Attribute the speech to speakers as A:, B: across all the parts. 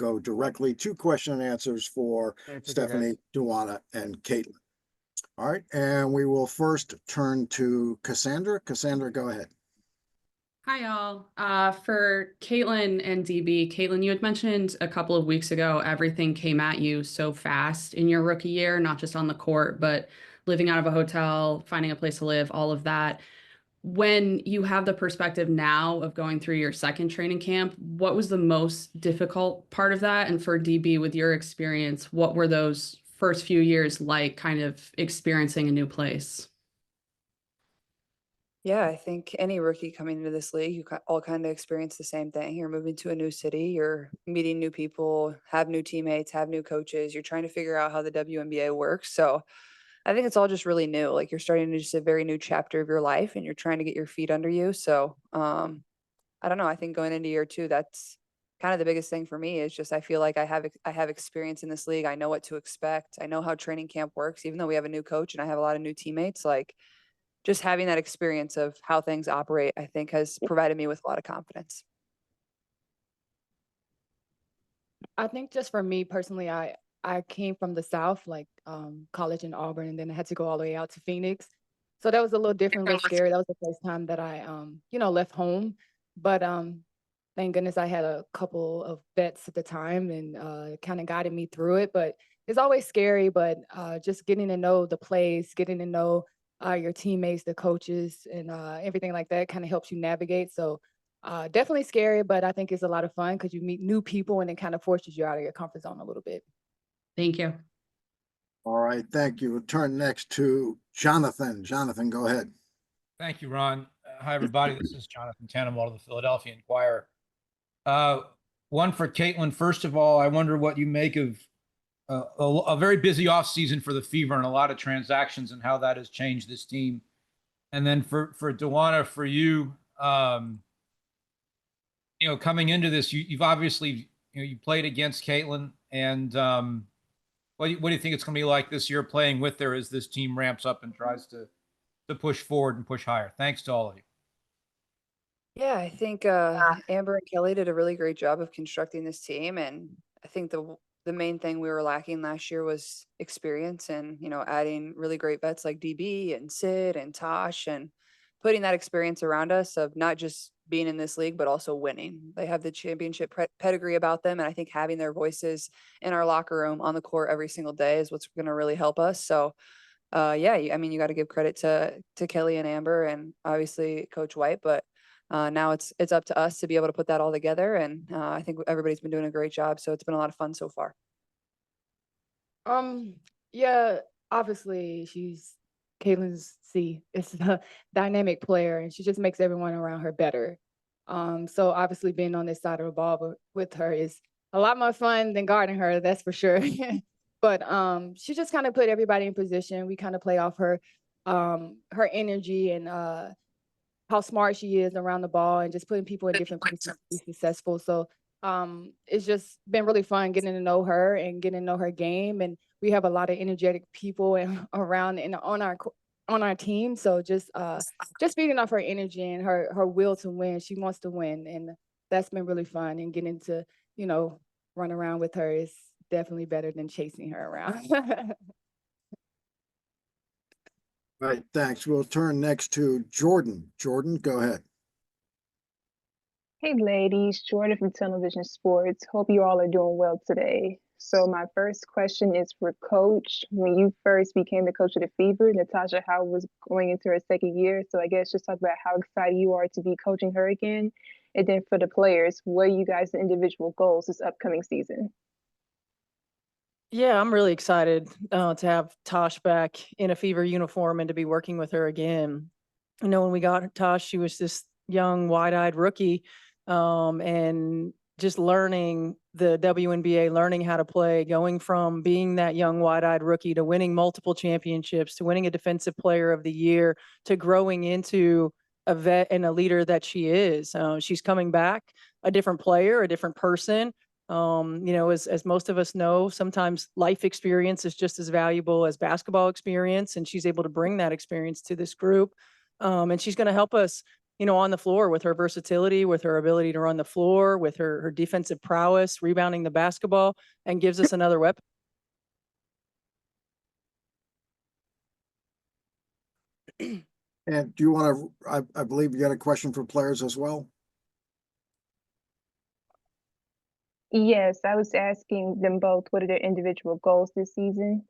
A: go directly to question and answers for Stephanie, DeWanna, and Caitlin. All right, and we will first turn to Cassandra. Cassandra, go ahead.
B: Hi, all. For Caitlin and DB, Caitlin, you had mentioned a couple of weeks ago, everything came at you so fast in your rookie year, not just on the court, but living out of a hotel, finding a place to live, all of that. When you have the perspective now of going through your second training camp, what was the most difficult part of that? And for DB, with your experience, what were those first few years like, kind of experiencing a new place?
C: Yeah, I think any rookie coming into this league, you all kind of experience the same thing. You're moving to a new city, you're meeting new people, have new teammates, have new coaches. You're trying to figure out how the WNBA works. So I think it's all just really new. Like you're starting to just a very new chapter of your life and you're trying to get your feet under you. So I don't know. I think going into year two, that's kind of the biggest thing for me is just I feel like I have experience in this league. I know what to expect. I know how training camp works, even though we have a new coach and I have a lot of new teammates. Like just having that experience of how things operate, I think has provided me with a lot of confidence.
D: I think just for me personally, I came from the South, like college in Auburn, and then I had to go all the way out to Phoenix. So that was a little different, a little scary. That was the first time that I, left home. But thank goodness I had a couple of vets at the time and kind of guided me through it. But it's always scary, but just getting to know the place, getting to know your teammates, the coaches, and everything like that kind of helps you navigate. So definitely scary, but I think it's a lot of fun because you meet new people and it kind of forces you out of your comfort zone a little bit.
B: Thank you.
A: All right, thank you. We'll turn next to Jonathan. Jonathan, go ahead.
E: Thank you, Ron. Hi, everybody. This is Jonathan Tannenwald of the Philadelphia Inquirer. One for Caitlin. First of all, I wonder what you make of a very busy offseason for the Fever and a lot of transactions and how that has changed this team. And then for DeWanna, for you, coming into this, you've obviously, you played against Caitlin, and what do you think it's going to be like this year playing with her as this team ramps up and tries to push forward and push higher? Thanks to all of you.
C: Yeah, I think Amber and Kelly did a really great job of constructing this team. And I think the main thing we were lacking last year was experience and, adding really great vets like DB and Sid and Tosh and putting that experience around us of not just being in this league, but also winning. They have the championship pedigree about them. And I think having their voices in our locker room on the court every single day is what's going to really help us. So yeah, I mean, you got to give credit to Kelly and Amber and obviously Coach White, but now it's up to us to be able to put that all together. And I think everybody's been doing a great job. So it's been a lot of fun so far.
D: Yeah, obviously Caitlin's is a dynamic player and she just makes everyone around her better. So obviously being on this side of the ball with her is a lot more fun than guarding her, that's for sure. But she just kind of put everybody in position. We kind of play off her energy and how smart she is around the ball and just putting people in different places to be successful. So it's just been really fun getting to know her and getting to know her game. And we have a lot of energetic people around and on our team. So just feeding off her energy and her will to win. She wants to win, and that's been really fun. And getting to run around with her is definitely better than chasing her around.
A: Right, thanks. We'll turn next to Jordan. Jordan, go ahead.
F: Hey ladies, Jordan from Television Sports. Hope you all are doing well today. So my first question is for Coach. When you first became the coach of the Fever, Natasha Howard was going into her second year. So I guess just talk about how excited you are to be coaching her again. And then for the players, what are you guys' individual goals this upcoming season?
G: Yeah, I'm really excited to have Tosh back in a Fever uniform and to be working with her again. When we got Tosh, she was this young, wide-eyed rookie, and just learning the WNBA, learning how to play, going from being that young, wide-eyed rookie to winning multiple championships, to winning a Defensive Player of the Year, to growing into a vet and a leader that she is. She's coming back a different player, a different person. As most of us know, sometimes life experience is just as valuable as basketball experience, and she's able to bring that experience to this group. And she's going to help us, on the floor with her versatility, with her ability to run the floor, with her defensive prowess, rebounding the basketball, and gives us another weapon.
A: And do you want to, I believe you got a question for players as well?
F: Yes, I was asking them both what are their individual goals this season?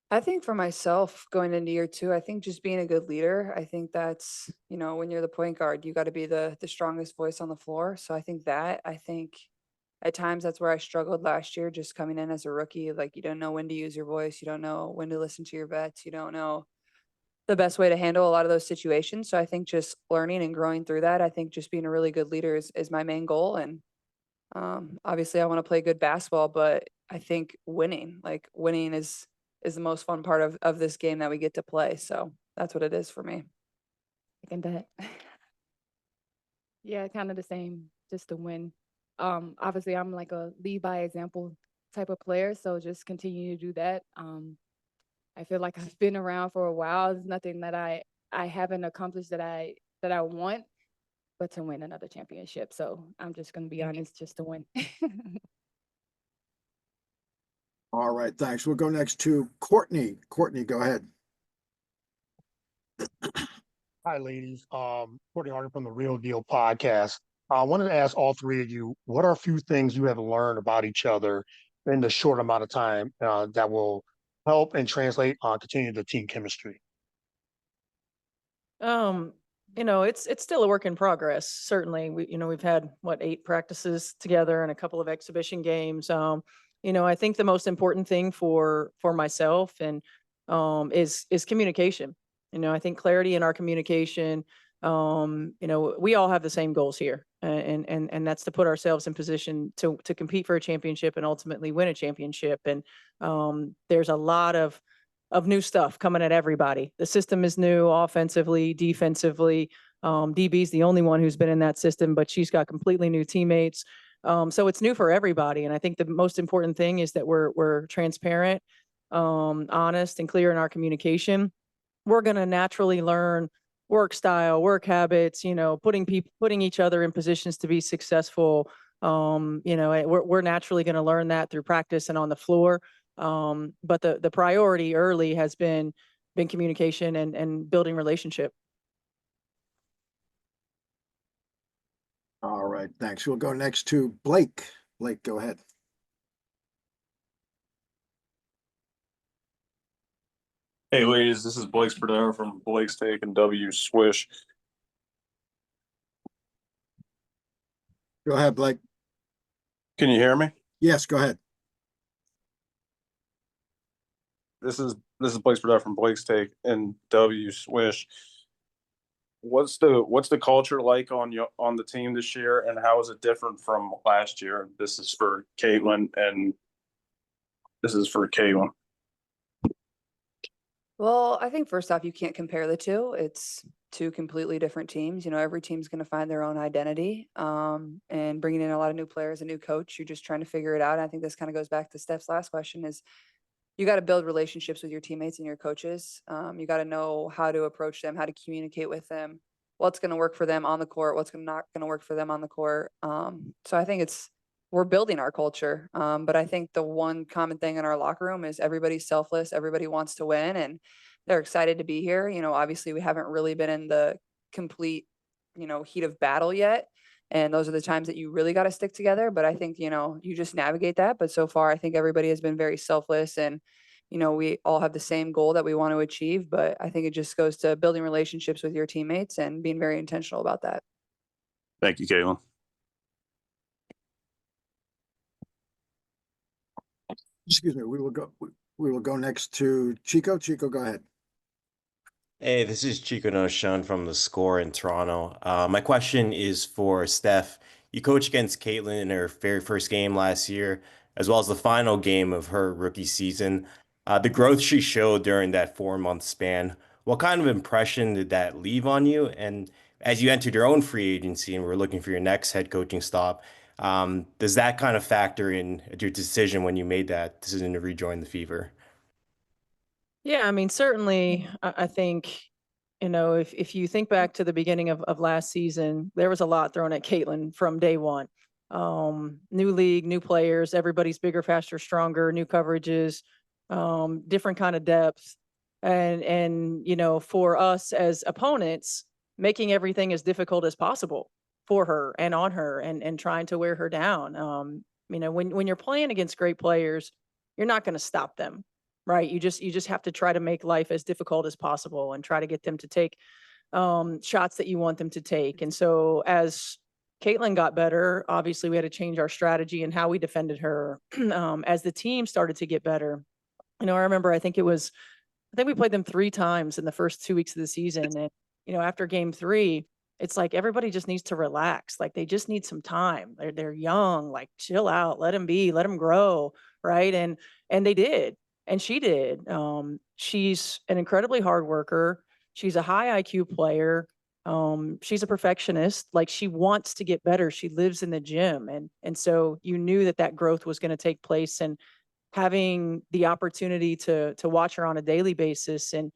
C: I think for myself going into year two, I think just being a good leader. I think that's, when you're the point guard, you got to be the strongest voice on the floor. So I think at times that's where I struggled last year, just coming in as a rookie. Like you don't know when to use your voice, you don't know when to listen to your vets, you don't know the best way to handle a lot of those situations. So I think just learning and growing through that, I think just being a really good leader is my main goal. And obviously I want to play good basketball, but I think winning is the most fun part of this game that we get to play. So that's what it is for me.
D: Second that. Yeah, kind of the same, just to win. Obviously I'm like a lead by example type of player, so just continue to do that. I feel like I've been around for a while. There's nothing that I haven't accomplished that I want, but to win another championship. So I'm just going to be honest, just to win.
A: All right, thanks. We'll go next to Courtney. Courtney, go ahead.
H: Hi, ladies. Courtney Harden from the Real Deal podcast. I wanted to ask all three of you, what are a few things you have learned about each other in the short amount of time that will help and translate continue the team chemistry?
G: It's still a work in progress. Certainly, we've had 8 practices together and a couple of exhibition games. I think the most important thing for myself and is communication. I think clarity in our communication. We all have the same goals here, and that's to put ourselves in position to compete for a championship and ultimately win a championship. And there's a lot of new stuff coming at everybody. The system is new, offensively, defensively. DB's the only one who's been in that system, but she's got completely new teammates. So it's new for everybody. And I think the most important thing is that we're transparent, honest, and clear in our communication. We're going to naturally learn work style, work habits, putting each other in positions to be successful. We're naturally going to learn that through practice and on the floor. But the priority early has been communication and building relationship.
A: All right, thanks. We'll go next to Blake. Blake, go ahead.
I: Hey ladies, this is Blake Spadero from Blake's Take and W Swish.
A: Go ahead, Blake.
I: Can you hear me?
A: Yes, go ahead.
I: This is Blake Spadero from Blake's Take and W Swish. What's the culture like on the team this year, and how is it different from last year? This is for Caitlin, and this is for Caitlin.
C: Well, I think first off, you can't compare the two. It's two completely different teams. Every team's going to find their own identity. And bringing in a lot of new players, a new coach, you're just trying to figure it out. And I think this kind of goes back to Steph's last question is you got to build relationships with your teammates and your coaches. You got to know how to approach them, how to communicate with them, what's going to work for them on the court, what's not going to work for them on the court. So I think we're building our culture. But I think the one common thing in our locker room is everybody's selfless. Everybody wants to win and they're excited to be here. Obviously we haven't really been in the complete, heat of battle yet. And those are the times that you really got to stick together. But I think, you just navigate that. But so far, I think everybody has been very selfless and, we all have the same goal that we want to achieve. But I think it just goes to building relationships with your teammates and being very intentional about that.
I: Thank you, Caitlin.
A: Excuse me. We will go next to Chico. Chico, go ahead.
J: Hey, this is Chico Noshun from The Score in Toronto. My question is for Steph. You coached against Caitlin in her very first game last year, as well as the final game of her rookie season. The growth she showed during that 4-month span, what kind of impression did that leave on you? And as you entered your own free agency and were looking for your next head coaching stop, does that kind of factor in your decision when you made that decision to rejoin the Fever?
G: Yeah, I mean, certainly, I think, You know, if you think back to the beginning of last season, there was a lot thrown at Caitlin from day one. New league, new players, everybody's bigger, faster, stronger, new coverages, different kind of depth. And you know, for us as opponents, making everything as difficult as possible for her and on her and trying to wear her down. You know, when you're playing against great players, you're not going to stop them, right? You just have to try to make life as difficult as possible and try to get them to take shots that you want them to take. And so as Caitlin got better, obviously we had to change our strategy and how we defended her. As the team started to get better, you know, I remember I think we played them 3 times in the first 2 weeks of the season. And, you know, after game 3, it's like everybody just needs to relax. Like they just need some time. They're young, like chill out, let them be, let them grow. Right. And they did. And she did. She's an incredibly hard worker. She's a high IQ player. She's a perfectionist. Like she wants to get better. She lives in the gym. And so you knew that growth was going to take place. And having the opportunity to watch her on a daily basis and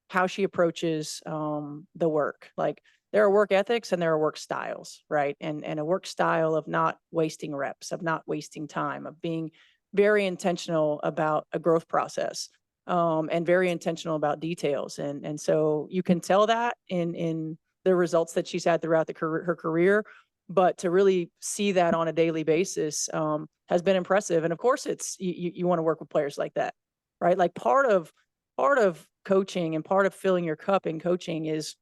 G: how she approaches the work. Like there are work ethics and there are work styles, right? And a work style of not wasting reps, of not wasting time, of being very intentional about a growth process, and very intentional about details. And so you can tell that in the results that she's had throughout her career, but to really see that on a daily basis has been impressive. And of course, it's you want to work with players like that, right? Like part of coaching and part of filling your cup in coaching is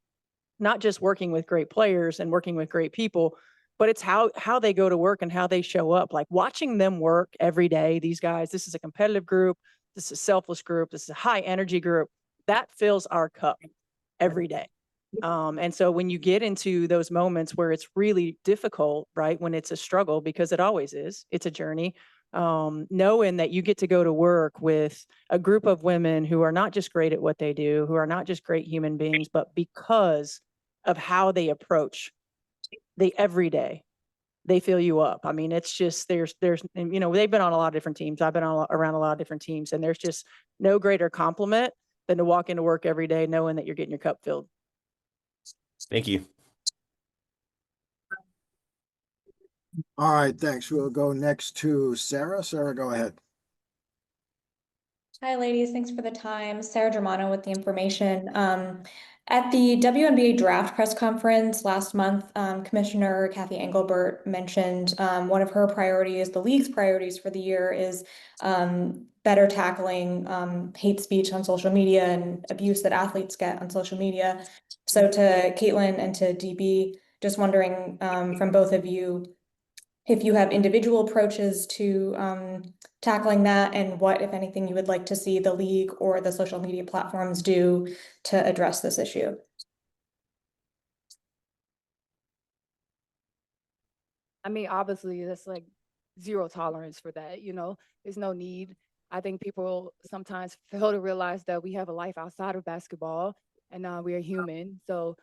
G: not just working with great players and working with great people, but it's how they go to work and how they show up. Like watching them work every day. These guys, this is a competitive group. This is a selfless group. This is a high energy group that fills our cup every day. And so when you get into those moments where it's really difficult, right, when it's a struggle, because it always is, it's a journey, knowing that you get to go to work with a group of women who are not just great at what they do, who are not just great human beings, but because of how they approach the everyday, they fill you up. I mean, it's just, there's, and, you know, they've been on a lot of different teams. I've been around a lot of different teams, and there's just no greater compliment than to walk into work every day knowing that you're getting your cup filled.
J: Thank you.
A: All right, thanks. We'll go next to Sarah. Sarah, go ahead.
K: Hi, ladies. Thanks for the time. Sarah Germano with the information. At the WNBA draft press conference last month, Commissioner Kathy Engelbert mentioned one of her priorities, the league's priorities for the year, is better tackling hate speech on social media and abuse that athletes get on social media. So to Caitlin and to DB, just wondering from both of you, if you have individual approaches to tackling that, and what, if anything, you would like to see the league or the social media platforms do to address this issue.
D: I mean, obviously, that's like zero tolerance for that. You know, there's no need. I think people sometimes fail to realize that we have a life outside of basketball, and we are human. So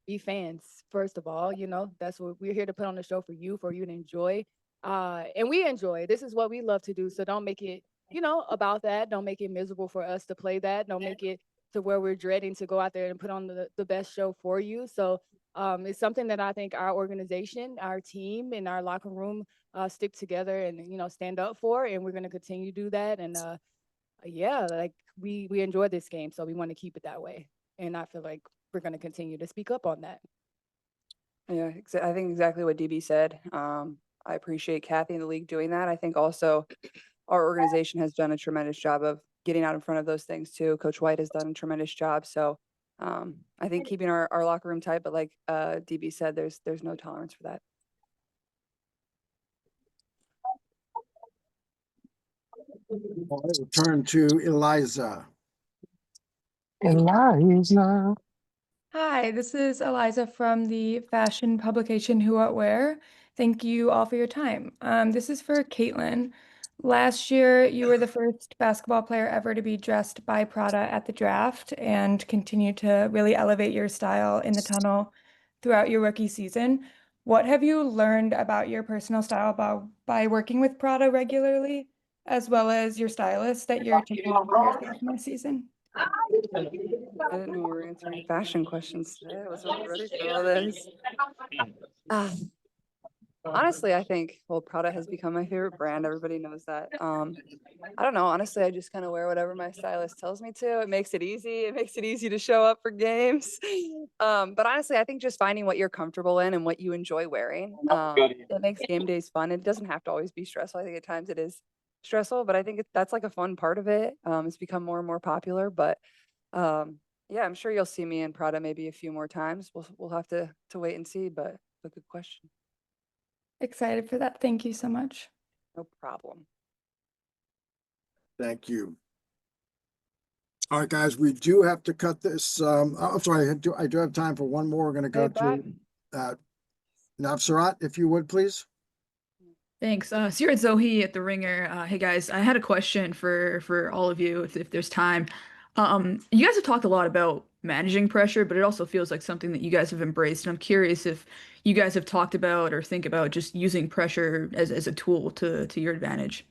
D: be fans, first of all. You know, that's what we're here to put on the show for you to enjoy. And we enjoy. This is what we love to do. So don't make it, you know, about that. Don't make it miserable for us to play that. Don't make it to where we're dreading to go out there and put on the best show for you. So it's something that I think our organization, our team, and our locker room stick together and, you know, stand up for. And we're going to continue to do that. And yeah, like we enjoy this game. So we want to keep it that way. And I feel like we're going to continue to speak up on that.
C: Yeah, I think exactly what DB said. I appreciate Kathy and the league doing that. I think also our organization has done a tremendous job of getting out in front of those things too. Coach White has done a tremendous job. So I think keeping our locker room tight, but like DB said, there's no tolerance for that.
A: All right, we'll turn to Eliza.
H: Eliza.
L: Hi, this is Eliza from the fashion publication Who What Wear. Thank you all for your time. This is for Caitlin. Last year, you were the first basketball player ever to be dressed by Prada at the draft and continue to really elevate your style in the tunnel throughout your rookie season. What have you learned about your personal style by working with Prada regularly, as well as your stylist that you're taking on for your sophomore season?
C: I didn't know we were answering fashion questions today. I wasn't ready for all this. Ah, honestly, I think, well, Prada has become my favorite brand. Everybody knows that. I don't know. Honestly, I just kind of wear whatever my stylist tells me to. It makes it easy. It makes it easy to show up for games. But honestly, I think just finding what you're comfortable in and what you enjoy wearing, it makes game days fun. It doesn't have to always be stressful. I think at times it is stressful, but I think that's like a fun part of it. It's become more and more popular, but yeah, I'm sure you'll see me in Prada maybe a few more times. We'll have to wait and see, but a good question.
L: Excited for that. Thank you so much.
C: No problem.
A: Thank you. All right, guys, we do have to cut this. I'm sorry, I do have time for one more. We're going to go
D: Hey, Brad.
A: to Navsarat, if you would, please.
M: Thanks. Sirat Zohi at The Ringer. Hey guys, I had a question for all of you if there's time. You guys have talked a lot about managing pressure, but it also feels like something that you guys have embraced. And I'm curious if you guys have talked about or think about just using pressure as a tool to your advantage.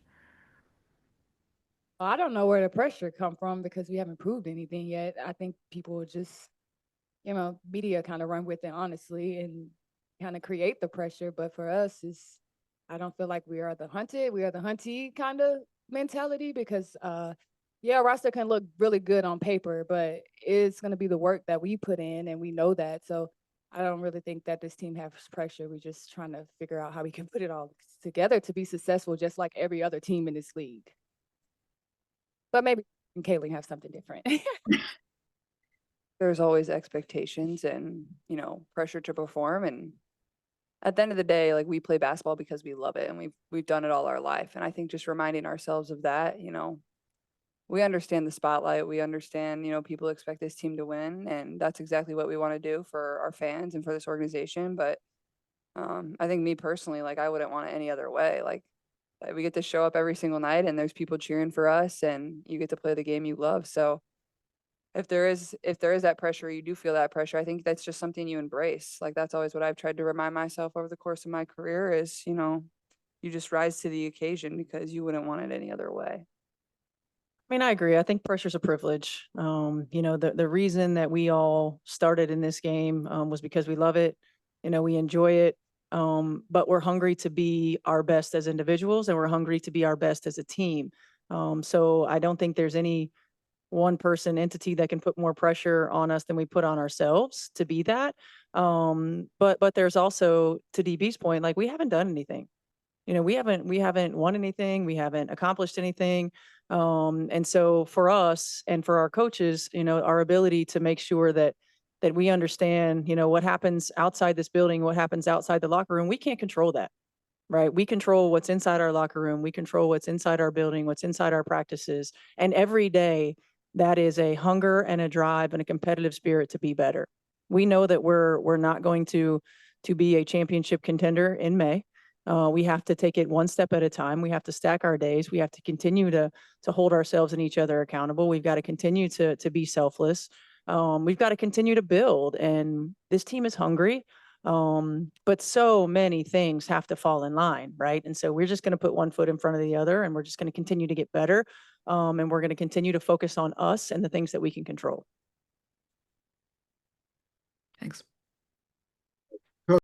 D: I don't know where the pressure come from because we haven't proved anything yet. I think people just, media kind of run with it, honestly, and kind of create the pressure. But for us, I don't feel like we are the hunted. We are the huntee kind of mentality because, yeah, roster can look really good on paper, but it's going to be the work that we put in, and we know that. So I don't really think that this team has pressure. We're just trying to figure out how we can put it all together to be successful, just like every other team in this league. But maybe Kaylee have something different.
C: There's always expectations and, pressure to perform. And at the end of the day, like, we play basketball because we love it, and we've done it all our life. And I think just reminding ourselves of that, we understand the spotlight. We understand, people expect this team to win, and that's exactly what we want to do for our fans and for this organization. But I think me personally, like, I wouldn't want it any other way. Like, we get to show up every single night and there's people cheering for us, and you get to play the game you love. So if there is that pressure, you do feel that pressure, I think that's just something you embrace. Like, that's always what I've tried to remind myself over the course of my career is, you just rise to the occasion because you wouldn't want it any other way.
G: I mean, I agree. I think pressure's a privilege. The reason that we all started in this game was because we love it. We enjoy it. But we're hungry to be our best as individuals, and we're hungry to be our best as a team. So I don't think there's any one person entity that can put more pressure on us than we put on ourselves to be that. But there's also, to DB's point, like, we haven't done anything. We haven't won anything. We haven't accomplished anything. And so for us and for our coaches, our ability to make sure that we understand, what happens outside this building, what happens outside the locker room, we can't control that, right? We control what's inside our locker room. We control what's inside our building, what's inside our practices. And every day that is a hunger and a drive and a competitive spirit to be better. We know that we're not going to be a championship contender in May. We have to take it one step at a time. We have to stack our days. We have to continue to hold ourselves and each other accountable. We've got to continue to be selfless. We've got to continue to build. And this team is hungry. But so many things have to fall in line, right? And so we're just going to put one foot in front of the other, and we're just going to continue to get better. And we're going to continue to focus on us and the things that we can control.
M: Thanks.